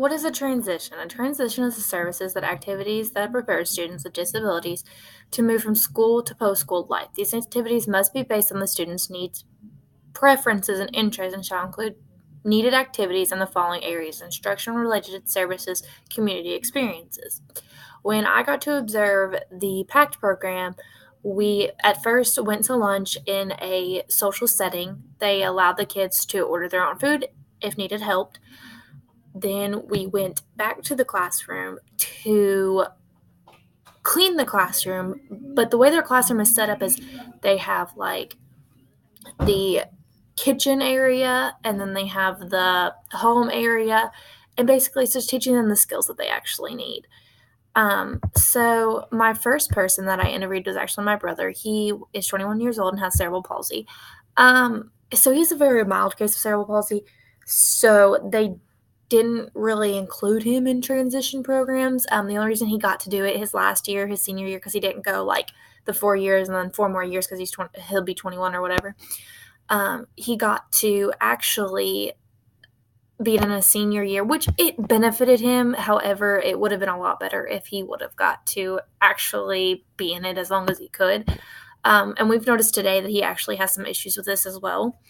What is a transition? A transition is the services that activities that prepare students with disabilities to move from school to post-school life. These activities must be based on the student's needs, preferences, and interests and shall include needed activities in the following areas: instruction-related services, community experiences. When I got to observe the PACT program, we at first went to lunch in a social setting. They allowed the kids to order their own food if needed help. Then we went back to the classroom to clean the classroom. But the way their classroom is set up is they have like the kitchen area and then they have the home area. And basically, it's just teaching them the skills that they actually need. So my first person that I interviewed was actually my brother. He is 21 years old and has cerebral palsy. So he's a very mild case of cerebral palsy. So they didn't really include him in transition programs. The only reason he got to do it his last year, his senior year, because he didn't go like the 4 years and then 4 more years because he'll be 21 or whatever. He got to actually being in a senior year, which it benefited him. However, it would have been a lot better if he would have got to actually be in it as long as he could. And we've noticed today that he actually has some issues with this as well.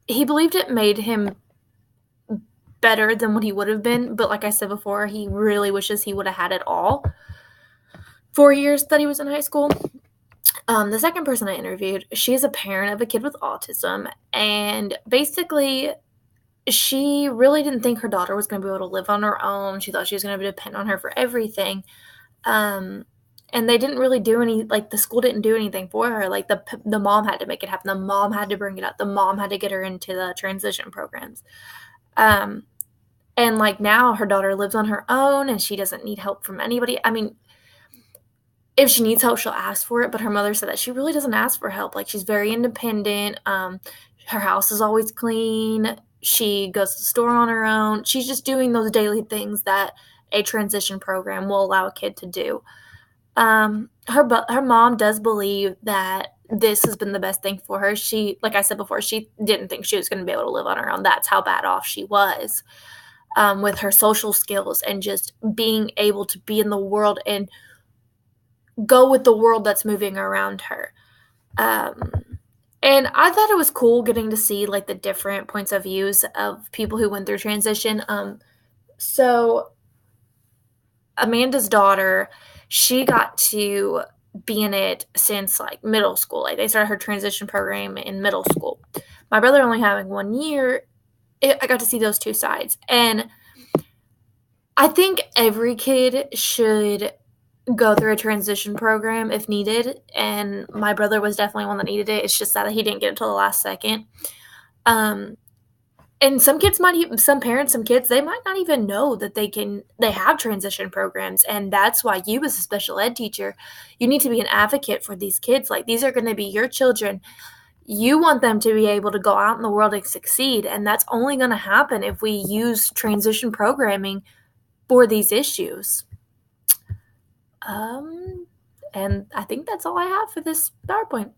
He believed it made him better than what he would have been, but like I said before, he really wishes he would have had it all 4 years that he was in high school. The second person I interviewed, she's a parent of a kid with autism, and basically, she really didn't think her daughter was going to be able to live on her own. She thought she was going to depend on her for everything. And they didn't really do the school didn't do anything for her. Like the mom had to make it happen. The mom had to bring it up. The mom had to get her into the transition programs. And like now her daughter lives on her own and she doesn't need help from anybody. I mean, if she needs help, she'll ask for it. But her mother said that she really doesn't ask for help. Like she's very independent. Her house is always clean. She goes to the store on her own. She's just doing those daily things that a transition program will allow a kid to do. Her mom does believe that this has been the best thing for her. She, like I said before, she didn't think she was going to be able to live on her own. That's how bad off she was with her social skills and just being able to be in the world and go with the world that's moving around her. And I thought it was cool getting to see like the different points of views of people who went through transition. So Amanda's daughter, she got to be in it since like middle school. Like they started her transition program in middle school. My brother only having 1 year, I got to see those two sides. And I think every kid should go through a transition program if needed. And my brother was definitely one that needed it. It's just that he didn't get it till the last second. And some kids some parents, some kids, they might not even know that they have transition programs. And that's why you, as a special ed teacher, you need to be an advocate for these kids. Like these are going to be your children. You want them to be able to go out in the world and succeed. And that's only going to happen if we use transition programming for these issues. And I think that's all I have for this PowerPoint.